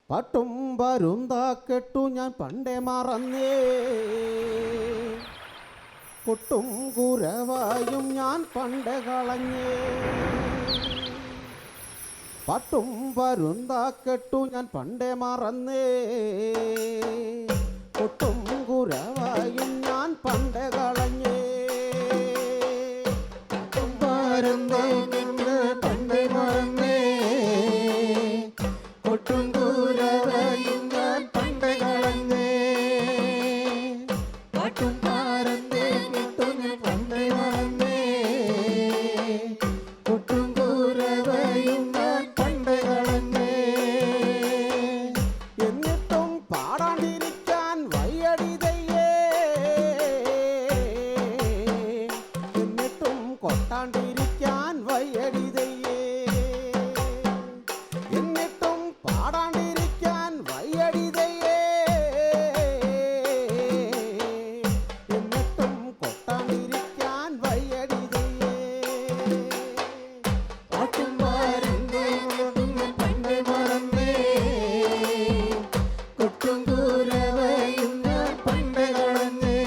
പാട്ടും പരുന്താ കെട്ടു ഞാൻ പണ്ടേ മറന്നേ, കൊട്ടും കുരവായും ഞാൻ പണ്ടേ കളഞ്ഞേ. പാട്ടും പരുന്താ കെട്ടു ഞാൻ പണ്ടേ മറന്നേ, കൊട്ടും കുരവായും ഞാൻ പണ്ടേ കളഞ്ഞേ. പാട്ടും പരുന്താ കെട്ട് പണ്ടേ മറന്നേ, കൊട്ടും കുരവായും ഞാൻ പണ്ടേ കളഞ്ഞേ. പാട്ടും പരുന്താ കെട്ടു ഞാൻ പണ്ടേ മറന്നേ, കൊട്ടും കുരവായും ഞാൻ പണ്ടേ കളഞ്ഞേ. എന്നിട്ടും പാടാണ്ടിരിക്കാൻ വയ്യടിതയ്യേ, എന്നിട്ടും കൊട്ടാണ്ടിരിക്കാൻ വയ്യടിതയ്യേ, എന്നിട്ടും പാടാണ്ടിരിക്കാൻ വയ്യടിതയ്യേ, എന്നിട്ടും കൊട്ടാണ്ടിരിക്കാൻ വയ്യടിതയ്യേ. പാട്ടും പരുന്താ കെട്ടു ഞാൻ പണ്ടേ മറന്നേ, കൊട്ടും കുരവായും ഞാൻ പണ്ടേ കളഞ്ഞേ.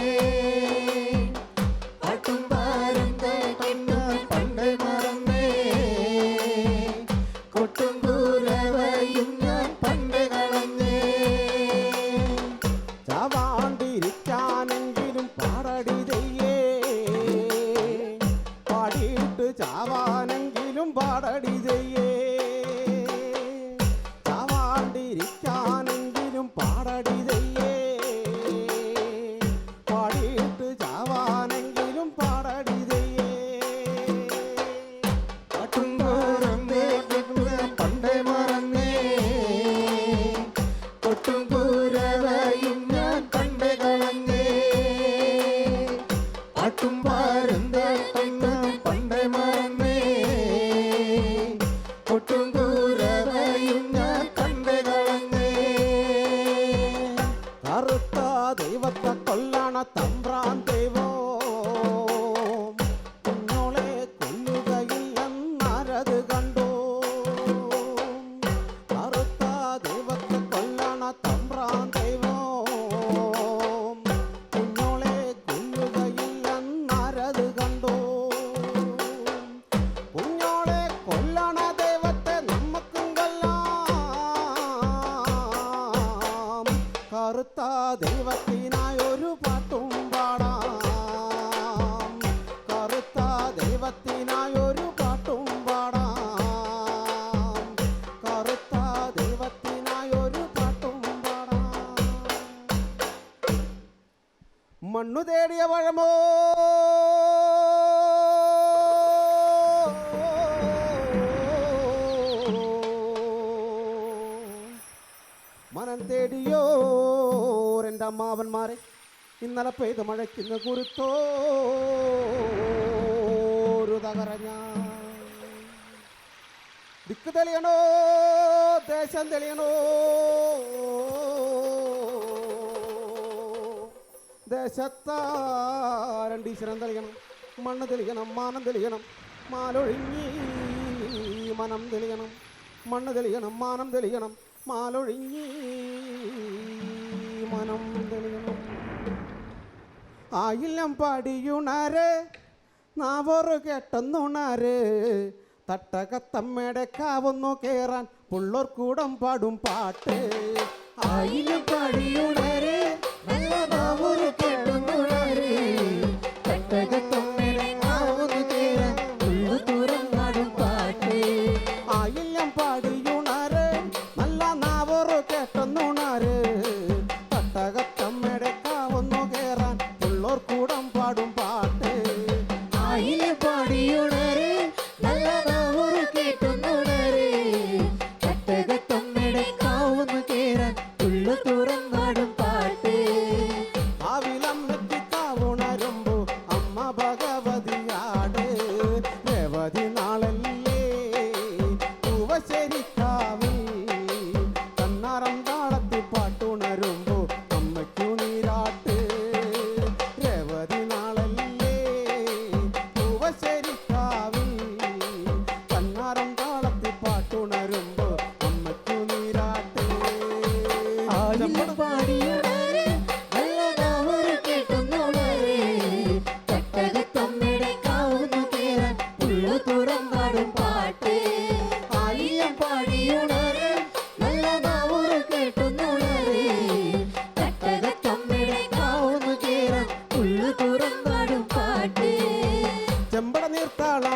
പാട്ടും പരുന്താ കെട്ടു ഞാൻ പണ്ടേ മറന്നേ, കൊട്ടും കുരവായും ഞാൻ പണ്ടേ കളഞ്ഞേ. ചാവാണ്ടിരിക്കാനെങ്കിലും പാടടിതയ്യേ, പാടിയിട്ട് ചാവാനെങ്കിലും പാടടിതയ്യേ. ചാവാണ്ടിരിക്കാനെങ്കിലും പാടടിതയ്യേ, പാടിയിട്ട് ചാവാനെങ്കിലും പാടടിതയ്യേ. പാട്ടും പരുന്താ കെട്ടു ഞാൻ പണ്ടേ മറന്നേ, കൊട്ടും കുരവായും ഞാൻ പണ്ടേ കളഞ്ഞേ. പാട്ടും പരുന്താ കെട്ടു ഞാൻ പണ്ടേ മറന്നേ, കൊട്ടും കുരവായും ഞാൻ പണ്ടേ കളഞ്ഞേ. കറുത്ത ദൈവത്തെ കൊല്ലണ തമ്പ്രാൻ ദൈവോ, കുഞ്ഞോളെ കൊല്ലുകയില്ലെന്നാരത് കണ്ടു. കറുത്ത ദൈവത്തെ കൊല്ലണ തമ്പ്രാൻ ദൈവോ, കുഞ്ഞോളെ കൊല്ലുകയില്ലെന്നാരത് കണ്ടു. കുഞ്ഞോളെ കൊല്ലണ ദൈവത്തെ നമുക്കും കൊല്ലാം, കറുത്ത ദൈവത്തിനായൊരു പാട്ടും പാടാം, കറുത്ത ദൈവത്തിനായൊരു പാട്ടും പാടാം, കറുത്ത ദൈവത്തിനായൊരു പാട്ടും പാടാം. മണ്ണു തേടിയ പഴമോ, മനം തേടിയോരെൻ്റെ അമ്മാവന്മാരെ ഇന്നലെ പെയ്ത് മഴയ്ക്കുന്ന കുരുത്തോരു തകരഞ്ഞ. ദിക്ക് തെളിയണോ, ദേശം തെളിയണോ, ദേശത്താ രണ്ടീശ്വരം തെളിയണം. മണ്ണ് തെളിയണം, മാനം തെളിയണം, മാലൊഴിഞ്ഞി മനം തെളിയണം. മണ്ണ് തെളിയണം, മാനം തെളിയണം, മാലൊഴിഞ്ഞി മനം തെളിയണം. ആയില്ലം പടിയുണര്, നാവോറ് കെട്ടുന്നുണര്, തട്ടകത്തമ്മയുടെ കാവൊന്നു കേറാൻ പുള്ളോർ കൂടം പാടും പാട്ട്. ആയില്ലം പടിയുണര്, നല്ല നാവോറ് കെട്ടുന്നുണര്, തട്ടകത്തമ്മയുടെ കാവൊന്നു കേറാൻ പുള്ളോർ കൂടം പാടും പാട്ട്. ആയില്ലം പടിയുണര്, നല്ല നാവോറ് കെട്ടുന്നുണര്, തട്ടകത്തമ്മയുടെ കാവൊന്നു കേറാൻ പുള്ളോർ കൂടം പാടും പാട്ട്. ആയില്ലം പടിയുണര്, നല്ല നാവോറ് കേട്ടുന്നുണര്, തട്ടകത്തമ്മയുടെ കാവൊന്നു കേറാൻ പുള്ളോർ കൂടം പാടും പാട്ട്.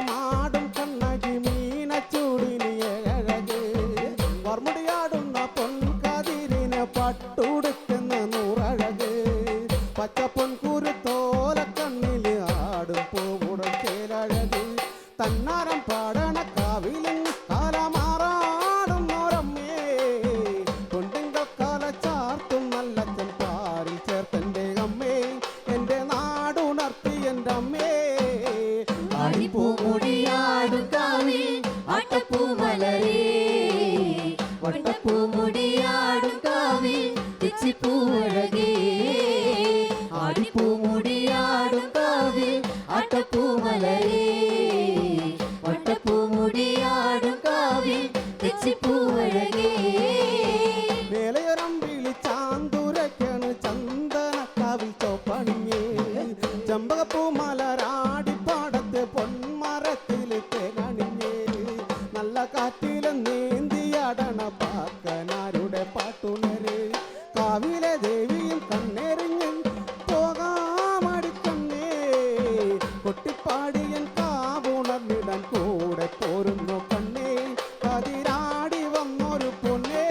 നടമാടും കണ്ണകി മീനച്ചൂടിന് അഴക് വർമുടിയാടുന്ന പൊൻകതിരിന് പട്ടുടുക്കുന്ന നൂറഴക് പച്ചപ്പൊൻ കുരുത്തോല കണ്ണില് ആടും പൂവുടൻ ചേലഴക് തന്നാരം പാടണ കാവിലും കാലമാറാടുന്നോരമ്മേ കൊണ്ടിങ്കൾ കാല ചാർത്തും നല്ലച്ചൻ പാരിൽ ചേർത്തെന്റെ അമ്മേ എന്റെ നാടുണർത്തി എൻ്റെ അമ്മേ ആടിപ്പൂമുടിയാടും കാവിൽ ആട്ടപ്പൂമലരേ വട്ടപ്പൂമുടിയാടും കാവിൽ തെച്ചിപ്പൂവഴകേ ആടിപ്പൂമുടിയാടും കാവിൽ ആട്ടപ്പൂമലരേ വട്ടപ്പൂമുടിയാടും കാവിൽ തെച്ചിപ്പൂവഴകേ വേലയൊരം വിളിച്ചാന്തുരക്കാണ് ചന്ദനക്കാവിൽ ചോപ്പണിഞ്ഞേ ചെമ്പകപ്പൂ മലരാടിപ്പാടത്ത് പൊന്മരത്തിൽ തേനണിഞ്ഞേ നല്ല കാറ്റിലും നീന്തിയാടണ പാക്കനാരുടെ പാട്ടുണര് കാവിലെ ദേവിയും കണ്ണെറിഞ്ഞ് പോകാമടിക്കണ്ണേ കൊട്ടിപ്പാടിയൻ കാവുണർന്നിടാൻ കൂടെ പോരുന്നു കണ്ണേ കതിരാടി വന്നൊരു പൊന്നേ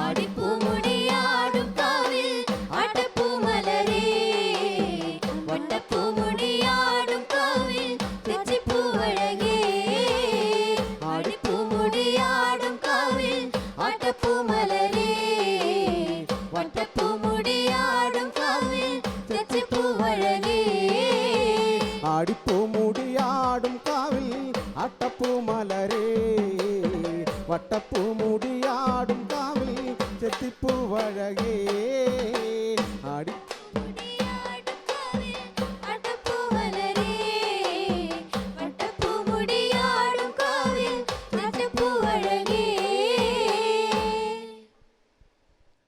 ആടിപ്പൂമുടിയാടും കാവിൽ ആട്ടപ്പൂമലരേ വട്ടപ്പൂമുടിയാടും കാവിൽ തെച്ചിപ്പൂവഴകേ ആടിപ്പൂമുടിയാടും കാവിൽ ആട്ടപ്പൂമലരേ വട്ടപ്പൂമുടിയാടും കാവിൽ തെച്ചിപ്പൂവഴകേ ആടിപ്പൂമുടിയാടും കാവിൽ അട്ടപ്പൂമലരേ വട്ടപ്പൂമുടിയാടും കാവിൽ ചെത്തിപ്പൂവഴകേ ആടി മുടിയാടും കാവിൽ ആട്ടപ്പൂമലരേ വട്ടപ്പൂമുടിയാടും കാവിൽ തെച്ചിപ്പൂവഴകേ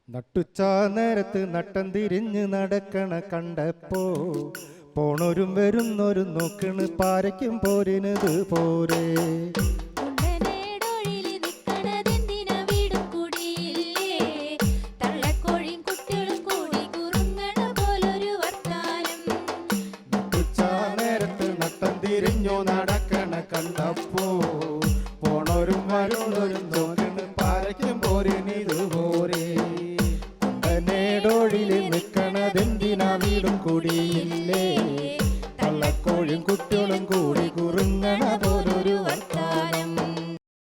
നട്ടുച്ച നേരത്ത് നട്ടം തിരിഞ്ഞ് നടക്കണ കണ്ടപ്പോ പോണോരും വരുന്നോരും നോക്കണ് പാരയ്ക്കും പോരിനത് പോരേ കുണ്ടനേടൊഴില് നിക്കണതെന്തിനാ വീടും കുടിയില്ലേ തള്ളക്കോഴിയും കുട്ടികളും കൂടി കുറുങ്ങണ പോലൊരു വർത്താനം നട്ടുച്ച നേരത്ത് നട്ടം തിരിഞ്ഞു നടക്കണ കണ്ടപ്പോ പോണോരും വരുന്നോരും നോക്കണ് പാരയ്ക്കും പോരിനിത് പോരേ കുണ്ടനേടൊഴില് നിക്കണതെന്തിനാ വീടും കുടിയില്ലേ തള്ളക്കോഴും കുട്ടികളും കൂടി കുറുങ്ങണ പോലൊരു വർത്താനം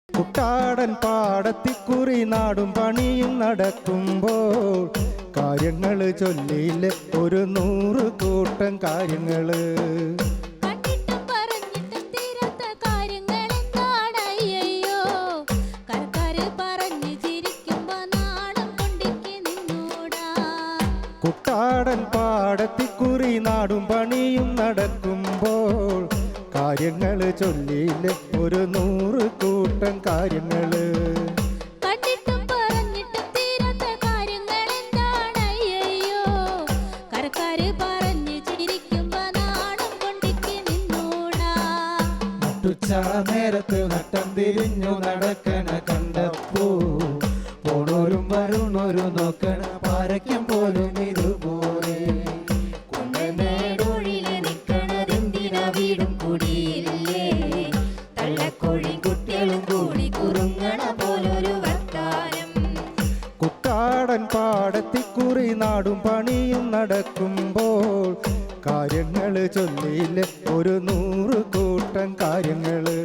കുട്ടാടൻ പാടത്തിക്കുറി നാടും പണിയും നടക്കുമ്പോൾ കാര്യങ്ങള് ചൊല്ലിയില്ലേ ഒരു 100 കൂട്ടം കാര്യങ്ങള് കണ്ടിട്ടും പറഞ്ഞിട്ടും തീരാത്ത കാര്യങ്ങളെന്താണ് അയ്യയ്യോ കരക്കാര് പറഞ്ഞു ചിരിക്കുമ്പോ നാണം കൊണ്ടിക്ക് നിന്നൂടാ കുട്ടാടൻ പാടത്തിക്കുറി നാടും പണിയും നടക്കുമ്പോൾ കാര്യങ്ങള് ചൊല്ലിയില്ലേ ഒരു 100 കൂട്ടം കാര്യങ്ങള് കണ്ടിട്ടും പറഞ്ഞിട്ടും തീരാത്ത കാര്യങ്ങളെന്താണ് അയ്യയ്യോ കരക്കാര് പറഞ്ഞു ചിരിക്കുമ്പോ നാണം കൊണ്ടിക്ക് നിന്നൂടാ നട്ടുച്ച നേരത്ത് നട്ടം തിരിഞ്ഞു നടക്കണ കണ്ടപ്പോ പോണോരും വരുന്നോരും നോക്കണ പാരയ്ക്കും പോലും ഇതുപോലെ കുണ്ടനേടൊഴില് നിക്കണതെന്തിനാ വീടും കുടിയില്ലേ തള്ളക്കോഴിയും കുട്ടികളും കൂടി കുറുങ്ങണ പോലൊരു വർത്താനം കുട്ടാടൻ പാടത്തിക്കുറി നാടും പണിയും നടക്കുമ്പോൾ കാര്യങ്ങള് ചൊല്ലിയില്ലേ ഒരു 100 കൂട്ടം കാര്യങ്ങള്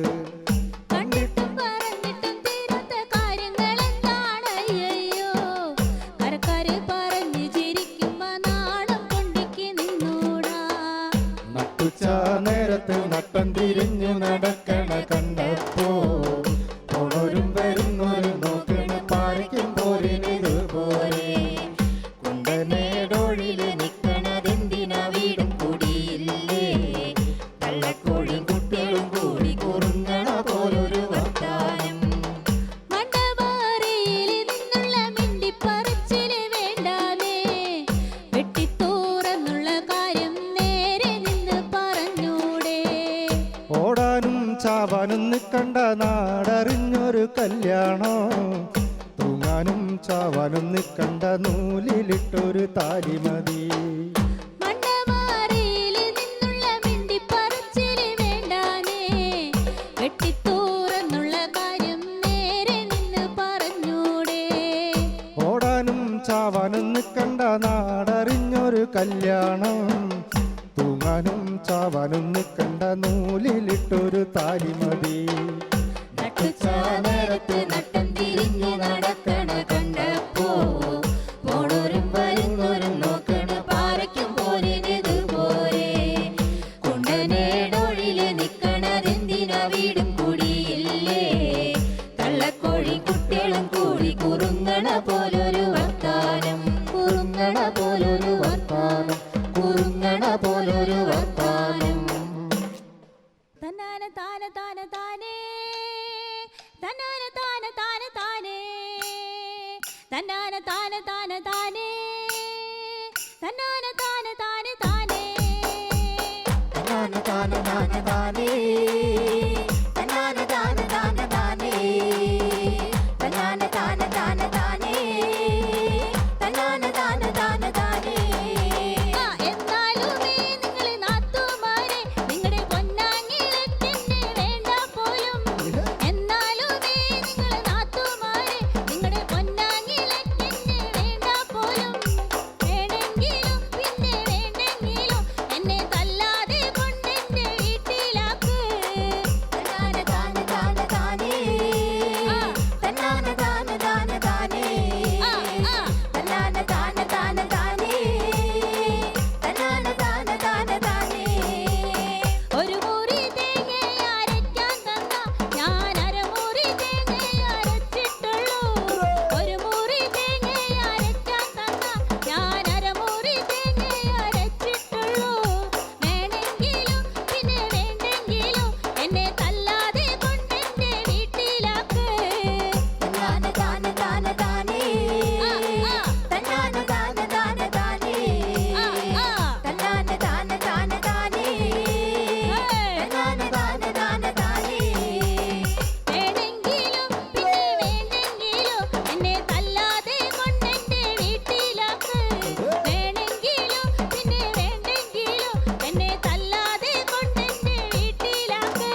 കണ്ടിട്ടും പറഞ്ഞിട്ടും തീരാത്ത കാര്യങ്ങളെന്താണ് അയ്യയ്യോ കരക്കാര് പറഞ്ഞു ചിരിക്കുമ്പോ നാണം കൊണ്ടിക്ക് നിന്നൂടാ നട്ടുച്ച നേരത്ത് നട്ടം തിരിഞ്ഞു നടക്കണ കണ്ടപ്പോ പോണോരും വരുന്നോരും നോക്കണ പാരയ്ക്കും പോരിനിത് പോരെ കുണ്ടനേടൊഴില് നിക്കണതെന്തിനാ വീടും കുടിയില്ലേ തള്ളക്കോഴും കുട്ടികളും കൂടി കുറുങ്ങണ പോലൊരു വർത്താനം മണ്ടമാറിയില് നിന്നുള്ള മിണ്ടിപ്പറിച്ചില് വേണ്ടാമേ വെട്ടിത്തോറന്നുള്ള കാര്യം നേരെ നിന്ന് പറഞ്ഞൂടെ ഓടാനും ചാവാനും നിക്കണ്ട നാടറിഞ്ഞൊരു കല്യാണോ തൂങ്ങാനും ചാവാനും നിക്കണ്ട നൂലിലിട്ടൊരു താലിമതി മണ്ടമാറിയില് നിന്നുള്ള മിണ്ടിപ്പറിച്ചില് വേണ്ടാനേ കെട്ടിത്തൂറെന്നുള്ള കാര്യം നേരെ നിന്ന് പറഞ്ഞൂടെ. ഓടാനും ചാവാനും നിൽക്കണ്ട നാടറിഞ്ഞൊരു കല്യാണം, തൂങ്ങാനും ചാവാനും നിൽക്കണ്ട നൂലിലിട്ടൊരു താലിമതി. നട്ടുച്ച നേരത്ത് നട്ടം തിരിഞ്ഞു നടക്കണ കണ്ടപ്പോ പോണോരും വരുന്നോരും നോക്കണ പാരയ്ക്കും പോരിനിതുപോലെ. കുണ്ടനേടൊഴില് നിക്കണതെന്തിന വീടും കൂടിയില്ലേ, തള്ളക്കോഴി കുട്ടികളും കൂടി കുറുങ്ങണ പോലൊരു വർത്താനം, കുറുങ്ങണ പോലൊരു വർത്താനം, കുറുങ്ങണ പോലൊരു വർത്താനം. തന്നാന താന താന താനേ, തന്നാന താന താന താനേ, തന്നാന താന താന താനേ, തന്നാന താന താന താനേ, തന്നാന താന താന താനേ, തന്നാന താന താന താനേ, തന്നാന താന താന താനേ, തന്നാന താന താന താനേ. എന്നാലുമേ നിങ്ങളെ നാത്തുമാരെ നിങ്ങളുടെ പൊന്നാങ്ങിളക്കെന്നെ വേണ്ട പോലും. എന്നാലുമേ നിങ്ങളെ നാത്തുമാരെ നിങ്ങളുടെ പൊന്നാങ്ങിളക്കെന്നെ വേണ്ട പോലും. വേണമെങ്കിലും പിന്നെ വേണ്ടെങ്കിലും എന്നെ തല്ലാതെ കൊണ്ടെന്റെ വീട്ടിലാക്ക്. തന്നാന താന താന താനേ, തന്നാന താന താന താനേ, തന്നാന താന താന താനേ, തന്നാന താന താന താനേ. ഒരു മുറി തേങ്ങ അരയ്ക്കാൻ തന്ന ഞാൻ അരമുറി തേങ്ങ അരച്ചിട്ടുള്ളൂ. ഒരു മുറി തേങ്ങ അരയ്ക്കാൻ തന്ന ഞാൻ അരമുറി തേങ്ങ അരച്ചിട്ടുള്ളൂ. വേണമെങ്കിലും പിന്നെ വേണ്ടെങ്കിലും എന്നെ തല്ലാതെ കൊണ്ടെന്റെ വീട്ടിലാക്ക്. തന്നാന താന താന താനേ, തന്നാന താന താന താനേ, തന്നാന താന താന താനേ, തന്നാന താന താന താനേ. വേണമെങ്കിലും പിന്നെ വേണ്ടെങ്കിലും എന്നെ തല്ലാതെ കൊണ്ടെന്റെ വീട്ടിലാക്ക്. വേണമെങ്കിലും പിന്നെ വേണ്ടെങ്കിലും എന്നെ തല്ലാതെ കൊണ്ടെന്റെ വീട്ടിലാക്ക്.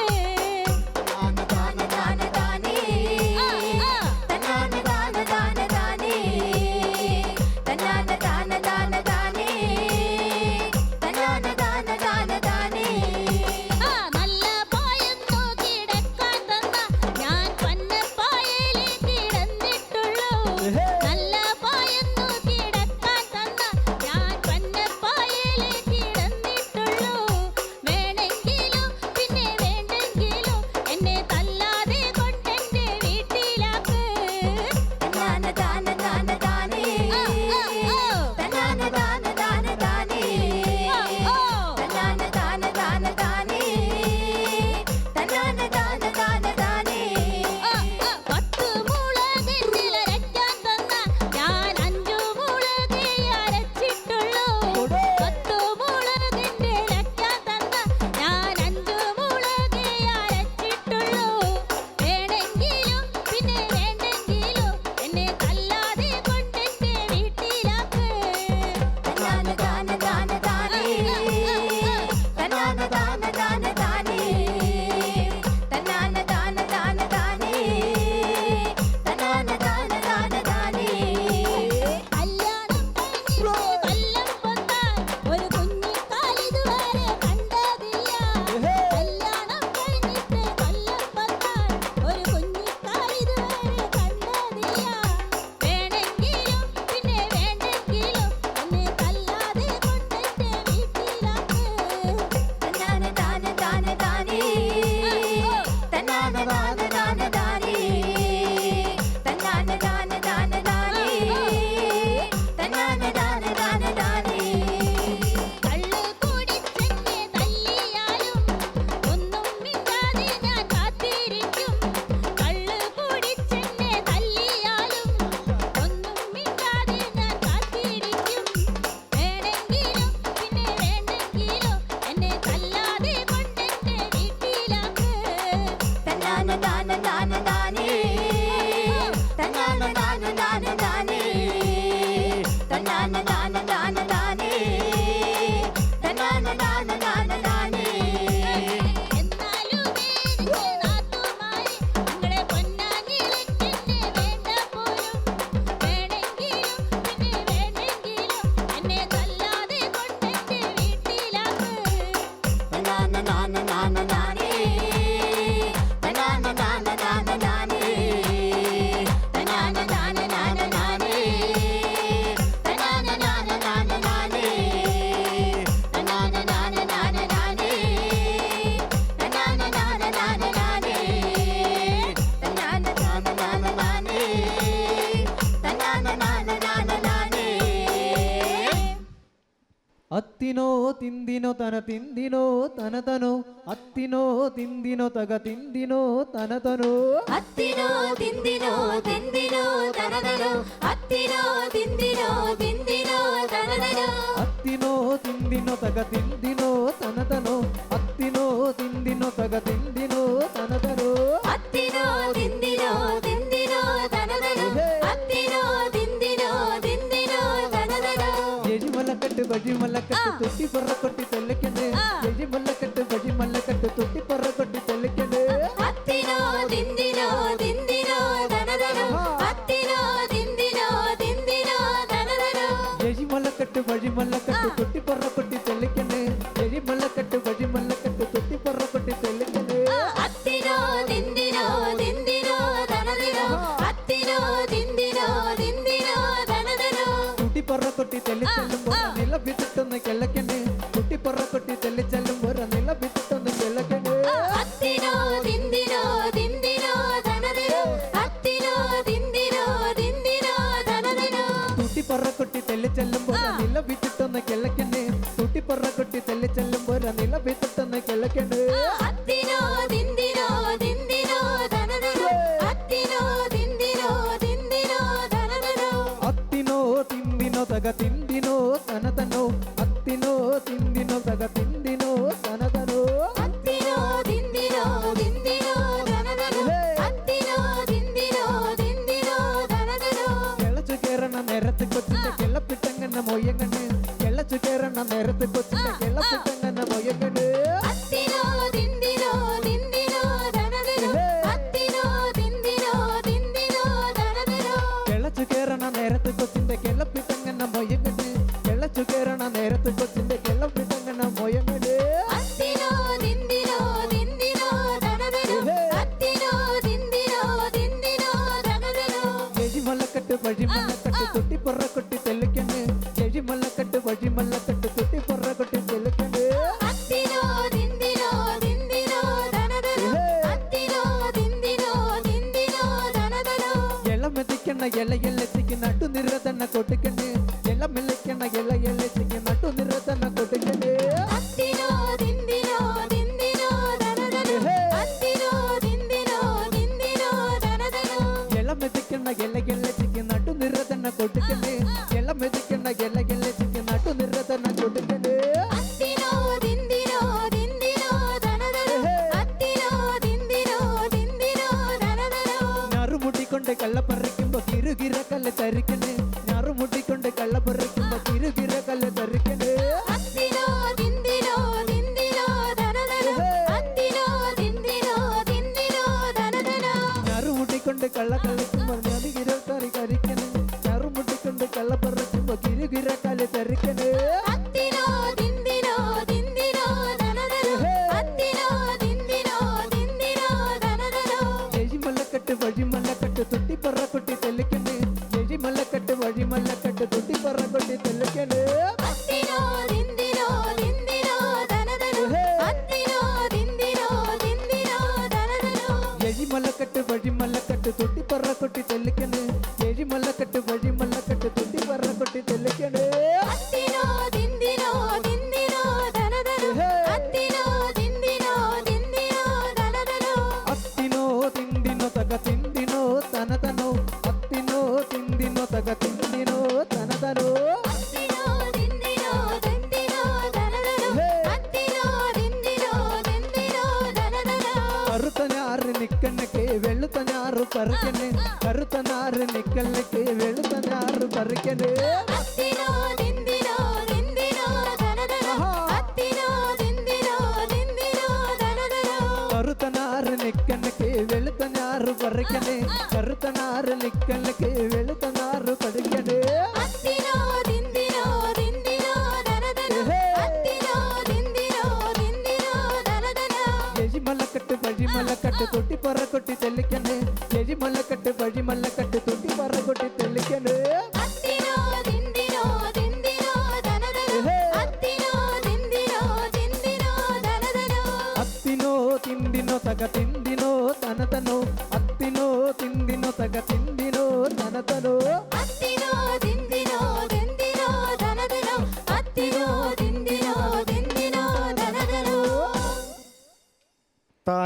ತಿಂದಿನೋ ತಿಂದಿನೋ ತನ ತಿಂದಿನೋ ತನತನೋ ಅತ್ತಿನೋ ತಿಂದಿನೋ ತಗ ತಿಂದಿನೋ ತನತನೋ ಅತ್ತಿನೋ ತಿಂದಿನೋ ತಿಂದಿನೋ ತನದನೋ ಅತ್ತಿನೋ ತಿಂದಿನೋ ತಿಂದಿನೋ ತನದನೋ ಅತ್ತಿನೋ ತಿಂದಿನೋ ತಗ ತಿಂದಿನೋ ತನತನೋ ಅತ್ತಿನೋ ತಿಂದಿನೋ ತಗ ತಿಂದಿನೋ ತನತನೋ ಅತ್ತಿನೋ ತಿಂದಿನೋ ತಿಂದಿನೋ ತನದನೋ ಅತ್ತಿನೋ ತಿಂದಿನೋ ತಿಂದಿನೋ ತನದನೋ ಎಜಿ ಮಲ್ಲಕಟ್ಟು ಬಜಿ ಮಲ್ಲಕಟ್ಟು ತುಟ್ಟಿ ಪರ್ರ ಕೊಟ್ಟಿ ತೆಲ್ಲಕೆಂಡೆ ಎಜಿ ಮಲ್ಲಕಟ್ಟು ಬಜಿ ಮಲ್ಲಕಟ್ಟು ತುಟ್ಟಿ ಪರ್ರ ಕೊಟ್ಟಿ ತೆಲ್ಲಕೆಂಡೆ ಅತ್ತಿನೋ ತಿಂದಿನೋ ತಿಂದಿನೋ ತನದನೋ ಅತ್ತಿನೋ ತಿಂದಿನೋ ತಿಂದಿನೋ ತನದನೋ ಎಜಿ ಮಲ್ಲಕಟ್ಟು ಬಜಿ ಮಲ್ಲಕಟ್ಟು ತುಟ್ಟಿ ಪರ್ರ ಕೊಟ್ಟಿ ತೆಲ್ಲಕೆಂಡೆ ಎಜಿ ಮಲ್ಲಕಟ್ಟು ಬಜಿ ಮಲ್ಲಕಟ್ಟು ತುಟ್ಟಿ ಪರ್ರ ಕೊಟ್ಟಿ ತೆಲ್ಲಕೆಂಡೆ ಅತ್ತಿನೋ ತಿಂದಿನೋ ತಿಂದಿನೋ ತನದನೋ ಅತ್ತಿನೋ ತಿಂದಿನೋ ತಿಂದಿನೋ ತನದನೋ ತುಟಿ ಪರ್ರ ಕೊಟ್ಟಿ ತೆಲ್ಲಿ ಚೆಲ್ಲುമ്പോൾ ನಿಲ ಬಿತ್ತಿಟ್ಟೊಂದು ಕೆಲ್ಲಕೆಂಡೆ ತುಟಿ ಪರ್ರ ಕೊಟ್ಟಿ ತೆಲ್ಲಿ ಚೆಲ್ಲುമ്പോൾ ನಿಲ ಬಿತ್ತಿಟ್ಟೊಂದು ಕೆಲ್ಲಕೆಂಡೆ ಅತ್ತಿನೋ ತಿಂದಿನೋ ತಿಂದಿನೋ ತನದನೋ ಅತ್ತಿನೋ ತಿಂದಿನೋ ತಿಂದಿನೋ ತನದನೋ ತುಟಿ ಪರ್ರ ಕೊಟ್ಟಿ ತೆಲ್ಲಿ ಚೆಲ್ಲುമ്പോൾ ನಿಲ ಬಿತ್ತಿಟ್ಟೊಂದು ಕೆಲ್ಲಕೆಂಡೆ ತುಟಿ ಪರ್ರ ಕೊಟ್ಟಿ ತೆಲ್ಲಿ ಚೆಲ್ಲುമ്പോൾ ನಿಲ ಬಿತ್ತಿಟ್ಟೊಂದು ಕೆಲ್ಲಕೆಂಡೆ ಅತ್ತಿನೋ ತಿಂದಿನೋ ತಿಂದಿನೋ ತನದನೋ ಅತ್ತಿನೋ ತಿಂದಿನೋ ತಿಂದಿನೋ ತನದನೋ ಅತ್ತಿನೋ ತಿಂದಿನೋ ತಗ ತಿಂದಿನೋ ತನತನೋ ಅತ್ತಿನೋ ತಿಂದಿನೋ ತಗ ತಿಂದಿನೋ ತನತನೋ ಅತ್ತಿನೋ ತಿಂದಿನೋ ತಿಂದಿನೋ ತನದನೋ ಅತ್ತಿನೋ ತಿಂದಿನೋ ತಿಂದಿನೋ ತನದನೋ ಕೆಳಚು ಕೇರಣ ನೆರത്ത് കൊച്ചിന്റെ ಕೆള്ളപ്പിട്ടങ്ങന മൊയ്യങ്ങണ് ಕೆಳಚു കേരಣ ನೆರത്ത് കൊച്ചിന്റെ ಕೆള്ളപ്പിട്ടങ്ങന മൊയ്യങ്ങണ് ಅತ್ತಿನೋ ತಿಂದಿನೋ ತಿಂದಿನೋ ತನದನೋ ಅತ್ತಿನೋ ತಿಂದಿನೋ ತಿಂದಿನೋ ತನದನೋ ಕೆಳಚು ಕೇರಣ നേരത്ത് കൊച്ചിന്റെ ಕೆള്ളപ്പിട്ടങ്ങന മൊയ്യങ്ങണ് ಕೆಳಚು ಕೇರಣ നേരത്ത് കൊച്ചിന്റെ ಕೆള്ളപ്പിട്ടങ്ങന മൊയ്യങ്ങണ് ಅತ್ತಿನೋ ತಿಂದಿನೋ ತಿಂದಿನೋ ತನದನೋ ಅತ್ತಿನೋ ತಿಂದಿನೋ ತಿಂದಿನೋ ತನದನೋ ಎಜಿ ಮಲ್ಲಕಟ್ಟು ಬಜಿ ಮಲ್ಲಕಟ್ಟು ತುಟ್ಟಿ ಪೊರ್ರ ಕೊಟ್ಟಿ ತೆಲ್ಲಕೆಂಡೆ ಎಜಿ ಮಲ್ಲಕಟ್ಟು ಬಜಿ ಮಲ್ಲಕಟ್ಟು ತುಟ್ಟಿ ಪೊರ್ರ ಕೊಟ್ಟಿ ತೆಲ್ಲಕೆಂಡೆ ಅತ್ತಿನೋ ತಿಂದಿನೋ ತಿಂದಿನೋ ತನದನೋ ಅತ್ತಿನೋ ತಿಂದಿನೋ ತಿಂದಿನೋ ತನದನೋ ಎಳ ಮೆದಿಕಣ್ಣ ಎಲೆ ಎಲೆಚಿಗೆ ನಟು ನಿರದನ್ನ ಕೊಟ್ಟುಕೆಂಡೆ ಎಳ ಮೆಲ್ಲಕ್ಕೆಣ್ಣ ಎಲೆ ಎಲೆಚಿಗೆ ನಟು ನಿರದನ್ನ ಕೊಟ್ಟುಕೆಂಡೆ ಅತ್ತಿನೋ ತಿಂದಿನೋ ತಿಂದಿನೋ ತನದನೋ ಅತ್ತಿನೋ ತಿಂದಿನೋ ತಿಂದಿನೋ ತನದನೋ ಎಳ ಮೆದಿಕಣ್ಣ ಎಲೆ ಎಲೆಚಿಗೆ ನಟು ನಿರದನ್ನ ಕೊಟ್ಟುಕೆಂಡೆ ಎಳ ಮೆದಿಕಣ್ಣ ಎಲೆ ಎಲೆಚಿಗೆ ನಟು ನಿರದನ್ನ ಕೊಟ್ಟುಕೆಂಡೆ ಅತ್ತಿನೋ ತಿಂದಿನೋ ತಿಂದಿನೋ ತನದನೋ ಅತ್ತಿನೋ ತಿಂದಿನೋ ತಿಂದಿನೋ ತನದನೋ ഞാറു മുട്ടിക്കൊണ്ട് കള്ള പറിക്കുമ്പോ കിരുകിര കല്ല് തരിക്കണേ ഞാറു മുട്ടിക്കൊണ്ട് കള്ള പറിക്കുമ്പോ കിരുകിര കല്ല് തരിക്കണേ ಅತ್ತಿನೋ ತಿಂದಿನೋ ತಿಂದಿನೋ ತನದನೋ ಅತ್ತಿನೋ ತಿಂದಿನೋ ತಿಂದಿನೋ ತನದನೋ ഞാറു മുട്ടിക്കൊണ്ട് കള്ള കളിക്കുമ്പോ ഞാനികിര കറി കരിക്കണേ ഞാറു മുട്ടിക്കൊണ്ട് കള്ള പറിക്കുമ്പോ കിരുകിര കല്ല് തരിക്കണേ ಅತ್ತಿನೋ ತಿಂದಿನೋ ತಿಂದಿನೋ ತನದನೋ ಅತ್ತಿನೋ ತಿಂದಿನೋ ತಿಂದಿನೋ ತನದನೋ ജെജി മല്ലക്കെട്ട് വഴി മല്ലക്കെട്ട് തുട്ടി പറ കൊട്ടി തെല്ലിക്കണേ ജെജി മല്ലക്കെട്ട് വഴി മല്ലക്കെട്ട് തുട്ടി പറ കൊട്ടി തെല്ലിക്കണേ ಅತ್ತಿನೋ ತಿಂದಿನೋ ತಿಂದಿನೋ ತನದನೋ ಅತ್ತಿನೋ ತಿಂದಿನೋ ತಿಂದಿನೋ ತನದನೋ ജെജി മല്ലക്കെട്ട് വഴി മല്ലക്കെട്ട് തുട്ടി പറ കൊട്ടി തെല്ലിക്കണേ ജെജി മല്ലക്കെട്ട് വഴി മല്ലക്കെട്ട് തുട്ടി പറ കൊട്ടി തെല്ലിക്കണേ ಅತ್ತಿನೋ ತಿಂದಿನೋ ತಿಂದಿನೋ ತನದನೋ ಅತ್ತಿನೋ ತಿಂದಿನೋ ತಿಂದಿನೋ ತನದನೋ ಅತ್ತಿನೋ ತಿಂದಿನೋ ತಗ ತಿಂದಿನೋ ತನತನೋ ಅತ್ತಿನೋ ತಿಂದಿನೋ ತಗ ತಿಂದಿನೋ ತನತನೋ ಅತ್ತಿನೋ ತಿಂದಿನೋ ತಿಂದಿನೋ ತನದನೋ ಅತ್ತಿನೋ ತಿಂದಿನೋ ತಿಂದಿನೋ ತನದನೋ ಕರುತ ഞാറ് നിക്കണ്ണക്ക് വെളുത്ത ഞാറ് പറിക്കണേ കറുത്ത ഞാറ് നിക്കണ്ണക്ക് വെളുത്ത ഞാറ് പറിക്കണേ ಅತ್ತಿನೋ ತಿಂದಿನೋ ತಿಂದಿನೋ ತನದನೋ ಅತ್ತಿನೋ ತಿಂದಿನೋ ತಿಂದಿನೋ ತನದನೋ കറുത്ത ഞാറ് നിക്കണ്ണക്ക് വെളുത്ത ഞാറ് പറിക്കണേ കറുത്ത ഞാറ് നിക്കണ്ണക്ക് വെളുത്ത ഞാറ് പറിക്കണേ ಅತ್ತಿನೋ ತಿಂದಿನೋ ತಿಂದಿನೋ ತನದನೋ ಅತ್ತಿನೋ ತಿಂದಿನೋ ತಿಂದಿನೋ ತನದನೋ ജെജി മല്ലക്കെട്ട് വഴി മല്ലക്കെട്ട് തുട്ടി പറ കൊട്ടി തെല്ലിക്കണേ ജെജി മല്ലക്കെട്ട് വഴി മല്ലക്കെട്ട് തുട്ടി പറ കൊട്ടി തെല്ലിക്കണേ ಅತ್ತಿನೋ ತಿಂದಿನೋ ತಿಂದಿನೋ ತನದನೋ ಅತ್ತಿನೋ ತಿಂದಿನೋ ತಿಂದಿನೋ ತನದನೋ ಅತ್ತಿನೋ ತಿಂದಿನೋ ತಗ ತಿಂದಿನೋ ತನತನೋ ಅತ್ತಿನೋ ತಿಂದಿನೋ ತಗ ತಿಂದಿನೋ ತನತನೋ ಅತ್ತಿನೋ ತಿಂದಿನೋ ತಿಂದಿನೋ ತನದನೋ ಅತ್ತಿನೋ ತಿಂದಿನೋ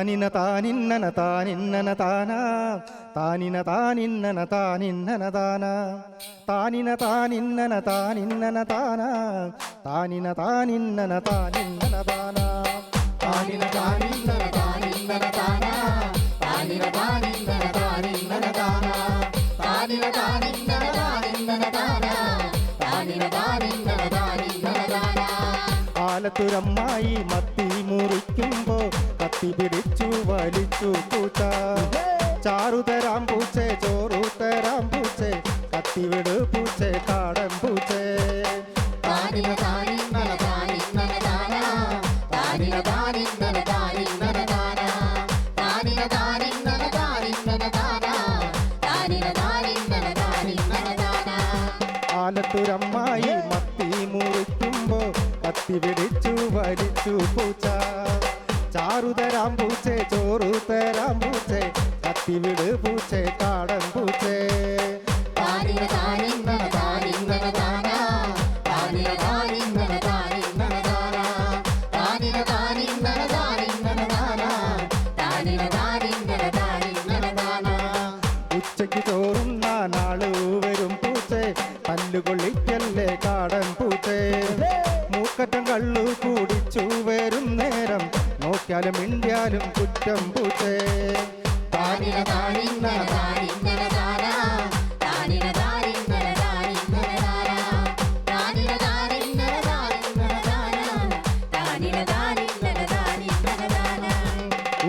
താനിന താനിന്നന താനിന്നന താനാ താനിന താനിന്നന താനിന്നന താനാ താനിന താനിന്നന താനിന്നന താനാ താനിന താനിന്നന താനിന്നന താനാ താനിന താനിന്നന താനിന്നന താനാ താനിന താനിന്നന താനിന്നന താനാ താനിന താനിന്നന താനിന്നന താനാ താനിന താനിന്നന താനിന്നന താനാ ആലത്തുരമ്മായി മത്തി മുറിക്കുമ്പോ കത്തി പിടിച്ചു വലിച്ചു പൂച്ച ചാറുതരാം പൂച്ചേ ചോറുതരാം പൂച്ചേ കത്തിവിട് പൂച്ചേ കാടൻ പൂച്ചേ താനിന താനിന്നന താനിന്നന താനാ താനിന താനിന്നന താനിന്നന താനാ താനിന താനിന്നന താനിന്നന താനാ താനിന താനിന്നന താനിന്നന താനാ ആലത്തുരമ്മായി മത്തി മുറിക്കുമ്പോ കത്തി പിടിച്ചു വലിച്ചു പൂച്ച ചാറുതരാം പൂച്ചേ ചോറുതരാം പൂച്ചേ കത്തിവിട് പൂച്ചേ കാടൻ പൂച്ചേ താനിന താനിന്നന താനിന്നന താനാ താനിന താനിന്നന താനിന്നന താനാ താനിന താനിന്നന താനിന്നന താനാ താനിന താനിന്നന താനിന്നന താനാ ഉച്ചയ്ക്ക് ചോറുന്ന നാള് വരും പൂച്ചേ തല്ലുകൊള്ളിക്കല്ലേ കാടൻ പൂച്ചേ മൂക്കറ്റം കള്ളു കൂടിച്ചു വരും നേരം നോക്കിയാലും മിണ്ടിയാലും കുറ്റം പൂച്ചേ താനിന താനിന്നന താനിന്നന താനാ താനിന താനിന്നന താനിന്നന താനാ താനിന താനിന്നന താനിന്നന താനാ താനിന താനിന്നന താനിന്നന താനാ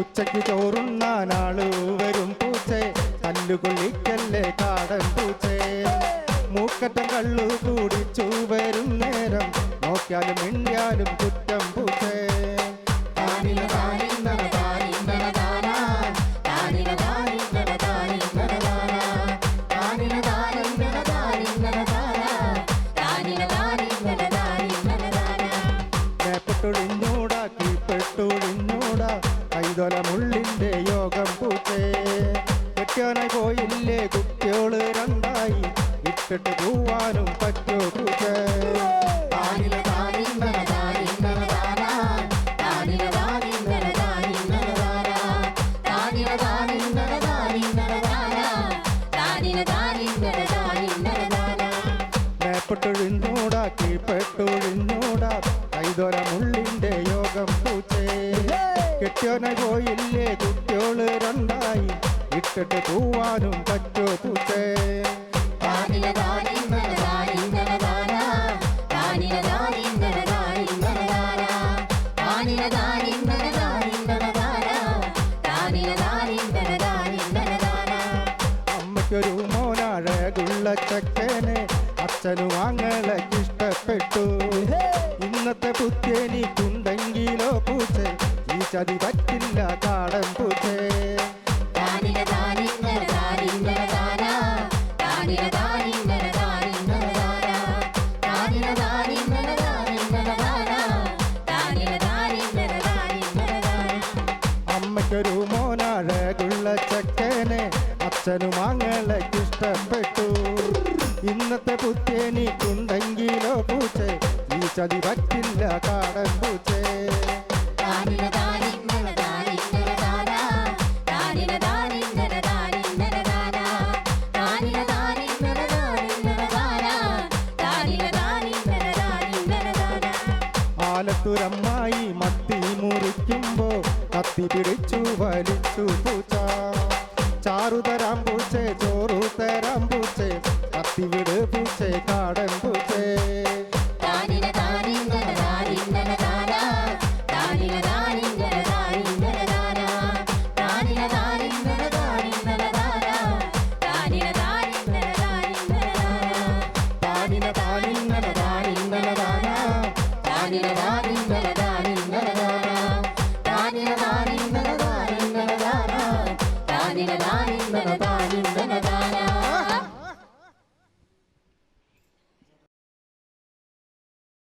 ഉച്ചയ്ക്ക് ചോറുന്ന നാള് വരും പൂച്ചേ തല്ലുകൊള്ളിക്കല്ലേ കാടൻ പൂച്ചേ മൂക്കറ്റം കള്ളു കൂടിച്ചു വരും നേരം നോക്കിയാലും മിണ്ടിയാലും കുറ്റം പൂച്ചേ താനിന താനിന്നന താനിന്നന താനാ താനിന താനിന്നന താനിന്നന താനാ താനിന താനിന്നന താനിന്നന താനാ താനിന താനിന്നന താനിന്നന താനാ മേപ്പെട്ടൊഴിഞ്ഞൂടാ കീഴ്പ്പെട്ടൊഴിഞ്ഞൂടാ കൈതൊല മുള്ളിന്റെ യോഗം പൂച്ചേ കെട്ടിയോനായി പോയില്ലേ കുട്ടിയോള് രണ്ടായി ഇട്ടിട്ട് പോവാനും പറ്റോ പൂച്ചേ താനിന താനിന്നന താനിന്നന താനാ താനിന താനിന്നന താനിന്നന താനാ താനിന താനിന്നന താനിന്നന താനാ താനിന താനിന്നന താനിന്നന താനാ മേപ്പെട്ടൊഴിഞ്ഞൂടാ കീഴ്പ്പെട്ടൊഴിഞ്ഞൂടാ കൈതൊല മുള്ളിന്റെ യോഗം പൂച്ചേ കെട്ടിയോനായി പോയില്ലേ കുട്ടിയോള് രണ്ടായി ഇട്ടിട്ട് പോവാനും പറ്റോ പൂച്ചേ താനിന താനിന്നന താനിന്നന താനാ താനിന താനിന്നന താനിന്നന താനാ താനിന താനിന്നന താനിന്നന താനാ താനിന താനിന്നന താനിന്നന താനാ അമ്മയ്ക്കൊരു മോനഴകുള്ള ചക്കനെ അച്ഛനും ആങ്ങളക്കിഷ്ടപ്പെട്ടു ഇന്നത്തെ പുത്തേനിക്കുണ്ടെങ്കിലോ പൂച്ചേ ഈ ചതി പറ്റില്ല കാടൻ പൂച്ചേ താനിന താനിന്നന താനിന്നന താനാ താനിന താനിന്നന താനിന്നന താനാ താനിന താനിന്നന താനിന്നന താനാ താനിന താനിന്നന താനിന്നന താനാ അമ്മയ്ക്കൊരു മോനഴകുള്ള ചക്കനെ അച്ഛനും ആങ്ങളക്കിഷ്ടപ്പെട്ടു ഇന്നത്തെ പുത്തേനിക്കുണ്ടെങ്കിലോ പൂച്ചേ ഈ ചതി പറ്റില്ല കാടൻ പൂച്ചേ താനിന താനിന്നന താനിന്നന താനാ താനിന താനിന്നന താനിന്നന താനാ താനിന താനിന്നന താനിന്നന താനാ താനിന താനിന്നന താനിന്നന താനാ ആലത്തുരമ്മായി മത്തി മുറിക്കുമ്പോ കത്തി പിടിച്ചു വലിച്ചു പൂച്ച ചാറുതരാം പൂച്ചേ ചോറുതരാം പൂച്ചേ കത്തിവിട് പൂച്ചേ കാടൻ പൂച്ചേ താനിന താനിന്നന താനിന്നന താനാ താനിന താനിന്നന താനിന്നന താനാ താനിന താനിന്നന താനിന്നന താനാ താനിന താനിന്നന താനിന്നന താനാ താനിന താനിന്നന താനിന്നന താനാ താനിന താനിന്നന താനിന്നന താനാ താനിന താനിന്നന താനിന്നന താനാ താനിന താനിന്നന താനിന്നന